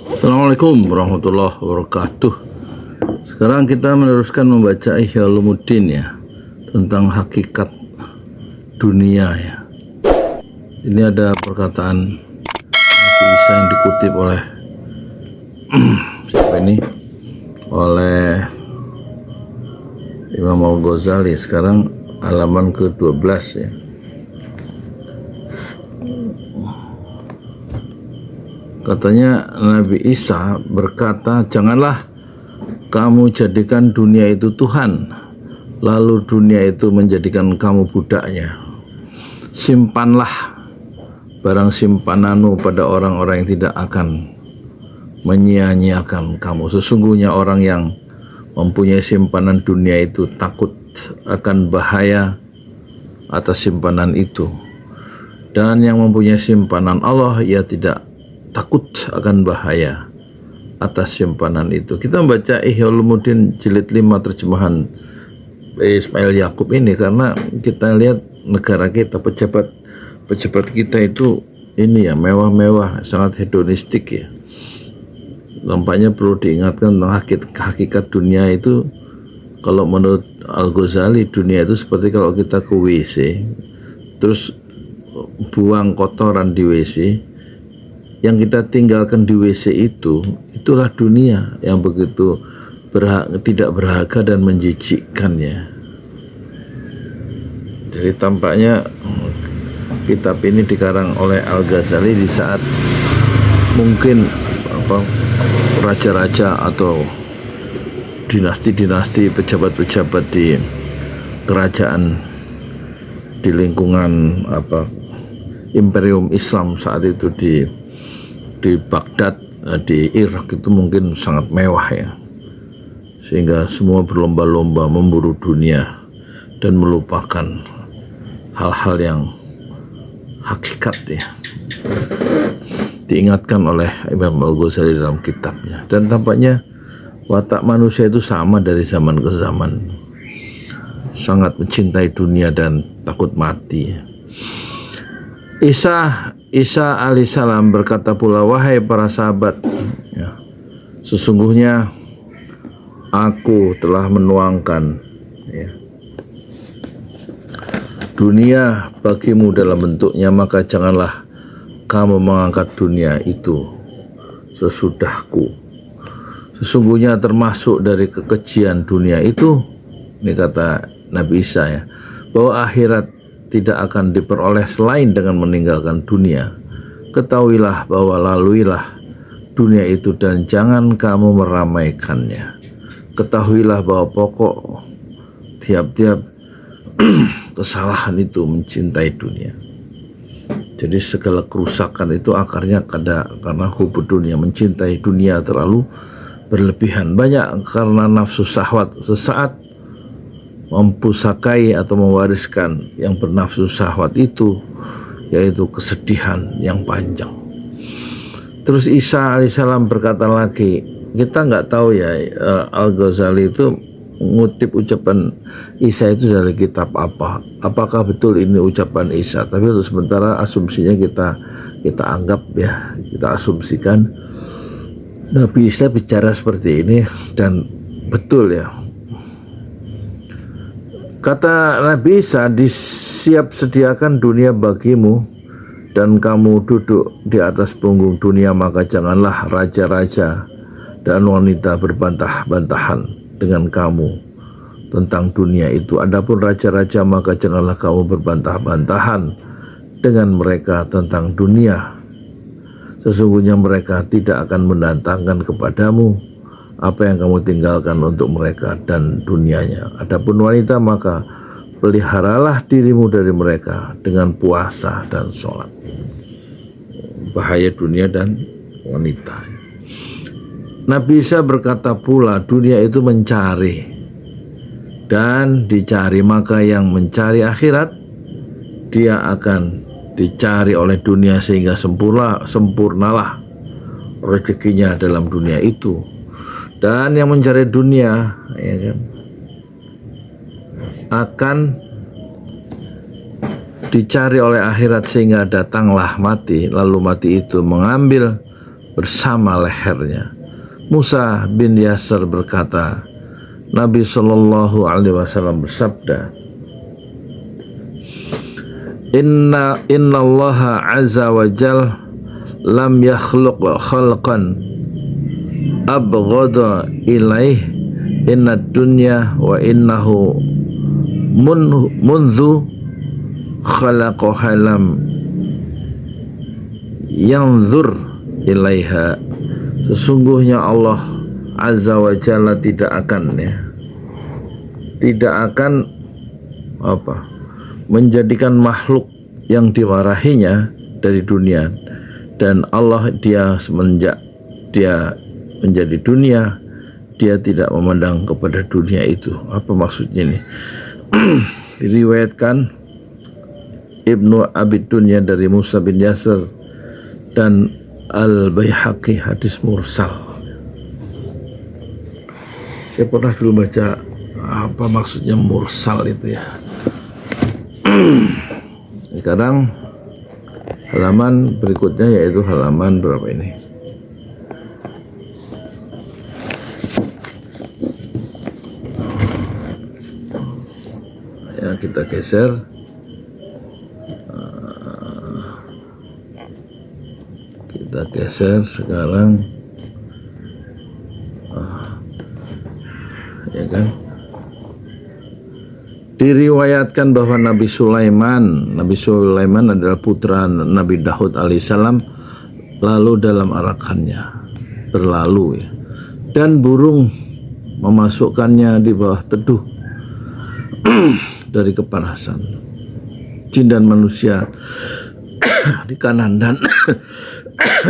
Assalamualaikum warahmatullahi wabarakatuh. Sekarang kita meneruskan membaca Ihya Ulumuddin ya, tentang hakikat dunia ya. Ini ada perkataan Nabi Isa yang dikutip oleh siapa ini? Oleh Imam Al-Ghazali. Sekarang halaman ke-12 ya. Katanya Nabi Isa berkata, janganlah kamu jadikan dunia itu Tuhan, lalu dunia itu menjadikan kamu budaknya. Simpanlah barang simpananmu pada orang-orang yang tidak akan menyia-nyiakan kamu. Sesungguhnya orang yang mempunyai simpanan dunia itu takut akan bahaya atas simpanan itu. Dan yang mempunyai simpanan Allah, ia tidak takut akan bahaya atas simpanan itu. Kita membaca Ihya Ulumuddin jilid 5 terjemahan Ismail Yakub ini karena kita lihat negara kita, pejabat kita itu ini ya, mewah-mewah, sangat hedonistik ya. Nampaknya perlu diingatkan tentang hakikat dunia itu. Kalau menurut Al-Ghazali, dunia itu seperti kalau kita ke WC terus buang kotoran di WC, yang kita tinggalkan di WC itulah dunia yang begitu tidak berharga dan menjijikkan ya. Jadi tampaknya kitab ini dikarang oleh Al-Ghazali di saat mungkin raja-raja atau dinasti-dinasti, pejabat-pejabat di kerajaan di lingkungan Imperium Islam saat itu di Baghdad, di Irak itu mungkin sangat mewah ya, sehingga semua berlomba-lomba memburu dunia dan melupakan hal-hal yang hakikat ya, diingatkan oleh Imam Al-Ghazali dalam kitabnya. Dan tampaknya watak manusia itu sama dari zaman ke zaman, sangat mencintai dunia dan takut mati. Isa alaihissalam berkata pula, wahai para sahabat ya, sesungguhnya aku telah menuangkan ya, dunia bagimu dalam bentuknya, maka janganlah kamu mengangkat dunia itu sesudahku. Sesungguhnya termasuk dari kekejian dunia itu, ini kata Nabi Isa ya, bahwa akhirat tidak akan diperoleh selain dengan meninggalkan dunia. Ketahuilah bahwa laluilah dunia itu dan jangan kamu meramaikannya. Ketahuilah bahwa pokok tiap-tiap kesalahan itu mencintai dunia. Jadi segala kerusakan itu akarnya karena hubbu dunia, mencintai dunia terlalu berlebihan. Banyak karena nafsu syahwat sesaat mempusakai atau mewariskan yang bernafsu syahwat itu, yaitu kesedihan yang panjang. Terus Isa alaihissalam berkata lagi, kita nggak tahu ya, Al-Ghazali itu ngutip ucapan Isa itu dari kitab apa, apakah betul ini ucapan Isa, tapi untuk sementara asumsinya kita anggap ya, kita asumsikan Nabi Isa bicara seperti ini dan betul ya. Kata Nabi Isa, disiap sediakan dunia bagimu dan kamu duduk di atas punggung dunia, maka janganlah raja-raja dan wanita berbantah-bantahan dengan kamu tentang dunia itu. Adapun raja-raja, maka janganlah kamu berbantah-bantahan dengan mereka tentang dunia. Sesungguhnya mereka tidak akan mendatangkan kepadamu apa yang kamu tinggalkan untuk mereka dan dunianya. Adapun wanita, maka peliharalah dirimu dari mereka dengan puasa dan sholat. Bahaya dunia dan wanita. Nabi Isa berkata pula, dunia itu mencari dan dicari, maka yang mencari akhirat, dia akan dicari oleh dunia sehingga sempurnalah rezekinya dalam dunia itu. Dan yang mencari dunia ya kan, akan dicari oleh akhirat sehingga datanglah mati, lalu mati itu mengambil bersama lehernya. Musa bin Yasir berkata, Nabi Shallallahu Alaihi Wasallam bersabda, Innallaha azza wa jal lam yakhluq khalqan abghada ilaih inna dunya wa innahu munzu khalaqaha lam yanzur ilaiha. Sesungguhnya Allah azza wa jalla tidak akan menjadikan makhluk yang dimarahinya dari dunia, dan Allah semenjak dia menjadi dunia, dia tidak memandang kepada dunia itu. Apa maksudnya ini? Diriwayatkan Ibnu Abi Dunya dari Musa bin Yasir dan Al-Baihaqi, hadis mursal. Saya pernah dulu baca apa maksudnya mursal itu ya. Sekarang halaman berikutnya yaitu halaman berapa ini? Ya, kita geser. Kita geser sekarang. Ya kan? Diriwayatkan bahwa Nabi Sulaiman adalah putra Nabi Daud alaihissalam, lalu dalam arakannya berlalu ya, dan burung memasukkannya di bawah teduh dari kepanasan. Jin dan manusia di kanan dan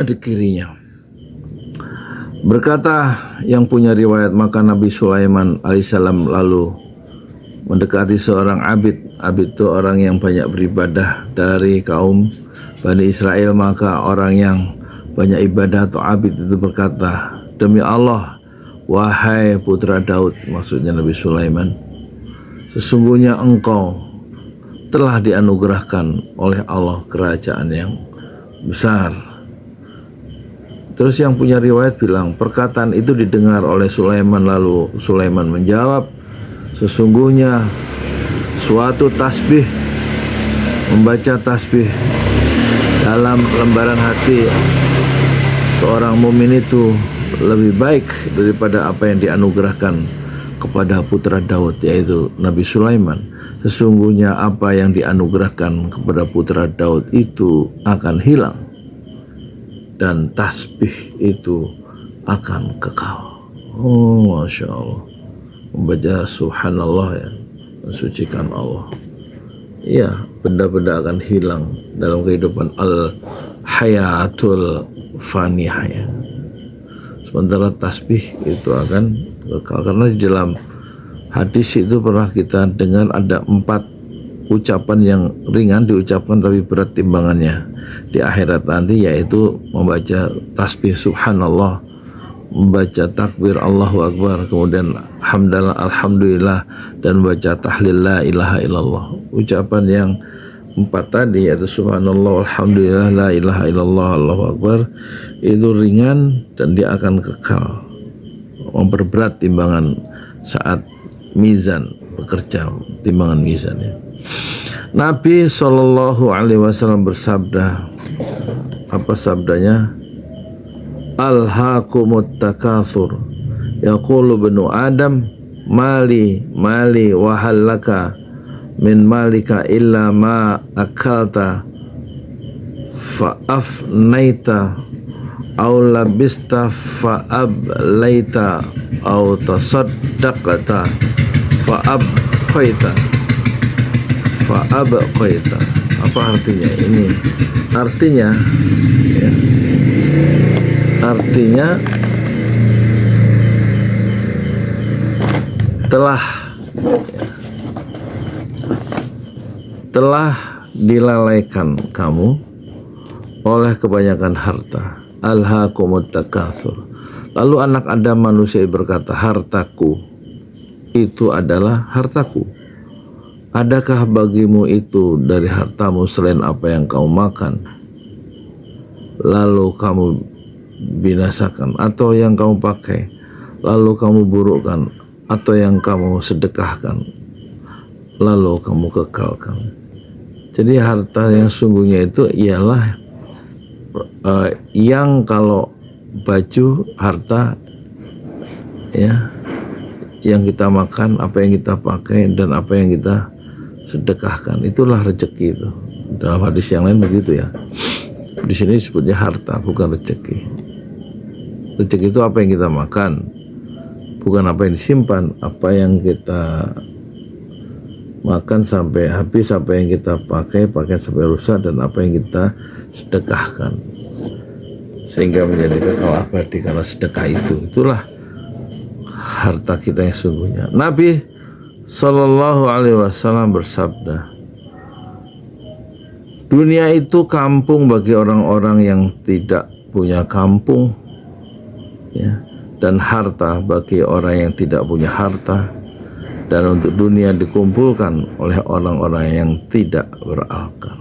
di kirinya. Berkata yang punya riwayat, maka Nabi Sulaiman alaihissalam lalu mendekati seorang abid. Abid itu orang yang banyak beribadah dari kaum Bani Israel. Maka orang yang banyak ibadah atau abid itu berkata, demi Allah, wahai putra Daud, maksudnya Nabi Sulaiman, sesungguhnya engkau telah dianugerahkan oleh Allah kerajaan yang besar. Terus yang punya riwayat bilang, perkataan itu didengar oleh Sulaiman, lalu Sulaiman menjawab, sesungguhnya suatu tasbih, membaca tasbih dalam lembaran hati seorang mukmin itu lebih baik daripada apa yang dianugerahkan kepada putra Daud, yaitu Nabi Sulaiman. Sesungguhnya apa yang dianugerahkan kepada putra Daud itu akan hilang, dan tasbih itu akan kekal. Oh, Masya Allah. Membaca subhanallah ya, mensucikan Allah. Iya, benda-benda akan hilang dalam kehidupan al-hayatul faniyah ya. Sementara tasbih itu akan kekal. Karena di dalam hadis itu pernah kita dengar ada 4 ucapan yang ringan diucapkan tapi berat timbangannya di akhirat nanti, yaitu membaca tasbih subhanallah, membaca takbir Allahu Akbar, kemudian hamdalah alhamdulillah, dan membaca tahlil la ilaha illallah. Ucapan yang 4 tadi, yaitu subhanallah, alhamdulillah, la ilaha illallah, Allahu Akbar, itu ringan dan dia akan kekal, memperberat timbangan saat mizan bekerja, timbangan mizan ya. Nabi Shallallahu Alaihi Wasallam bersabda, apa sabdanya? Alhaakumut takatsur, yaqulu ibnu Adam, mali wa halaka min malika illa ma akalta fa afnaita aw labista fa ablaita aw tasaddaqta fa abqaita. Apa artinya ini? Artinya ya, telah dilalaikan kamu oleh kebanyakan harta. Alhaakumut takatsur. Lalu anak Adam manusia berkata, hartaku itu adalah hartaku. Adakah bagimu itu dari hartamu selain apa yang kau makan? Lalu kamu binasakan, atau yang kamu pakai lalu kamu burukkan, atau yang kamu sedekahkan lalu kamu kekalkan. Jadi harta yang sungguhnya itu ialah yang kalau baju, harta, ya, yang kita makan, apa yang kita pakai, dan apa yang kita sedekahkan, itulah rezeki itu. Dalam hadis yang lain begitu ya. Di sini disebutnya harta, bukan rezeki. Rezeki itu apa yang kita makan, bukan apa yang disimpan. Apa yang kita makan sampai habis, apa yang kita pakai sampai rusak, dan apa yang kita sedekahkan sehingga menjadi kekal abadi karena sedekah itu. Itulah harta kita yang sungguhnya. Nabi Shallallahu Alaihi Wasallam bersabda, dunia itu kampung bagi orang-orang yang tidak punya kampung, ya, dan harta bagi orang yang tidak punya harta. Dan untuk dunia dikumpulkan oleh orang-orang yang tidak berakal.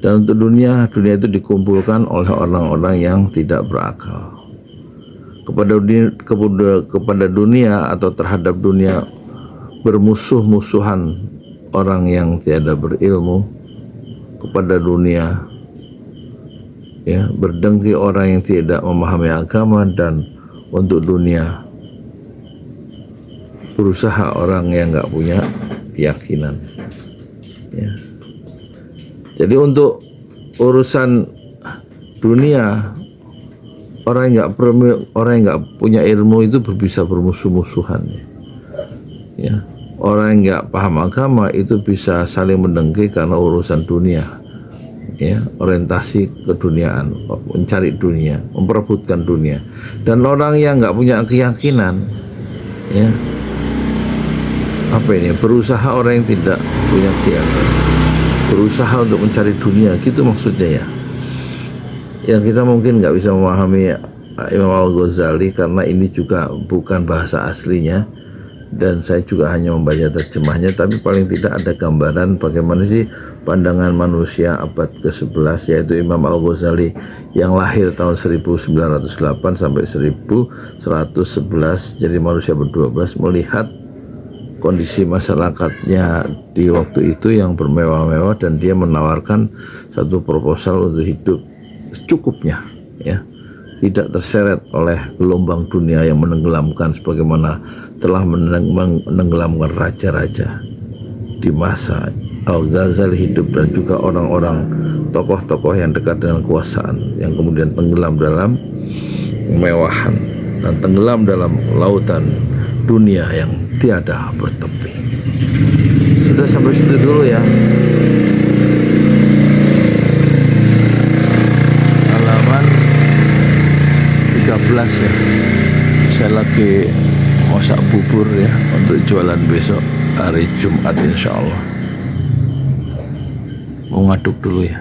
Dan untuk dunia itu dikumpulkan oleh orang-orang yang tidak berakal. Kepada dunia atau terhadap dunia bermusuh-musuhan orang yang tiada berilmu. Kepada dunia, ya, berdengki orang yang tidak memahami agama. Dan untuk dunia berusaha orang yang nggak punya keyakinan, ya. Jadi untuk urusan dunia, orang yang nggak punya ilmu itu bisa bermusuh-musuhan, ya. Orang yang nggak paham agama itu bisa saling mendengki karena urusan dunia, ya, orientasi keduniaan, mencari dunia, memperebutkan dunia. Dan orang yang nggak punya keyakinan, ya, berusaha, orang yang tidak punya keyakinan berusaha untuk mencari dunia, gitu maksudnya ya. Yang kita mungkin nggak bisa memahami Imam Al-Ghazali karena ini juga bukan bahasa aslinya, dan saya juga hanya membaca terjemahnya, tapi paling tidak ada gambaran bagaimana sih pandangan manusia abad ke-11, yaitu Imam Al-Ghazali yang lahir tahun 1908 sampai 1111, jadi manusia ber-12, melihat kondisi masyarakatnya di waktu itu yang bermewah-mewah, dan dia menawarkan satu proposal untuk hidup secukupnya, ya, tidak terseret oleh gelombang dunia yang menenggelamkan sebagaimana telah menenggelamkan raja-raja di masa Al-Ghazali hidup, dan juga orang-orang tokoh-tokoh yang dekat dengan kekuasaan yang kemudian tenggelam dalam kemewahan dan tenggelam dalam lautan dunia yang tiada bertepi. Sudah sampai situ dulu ya. Halaman 13 ya. Saya lagi masak bubur ya untuk jualan besok hari Jumat insya Allah. Mau ngaduk dulu ya.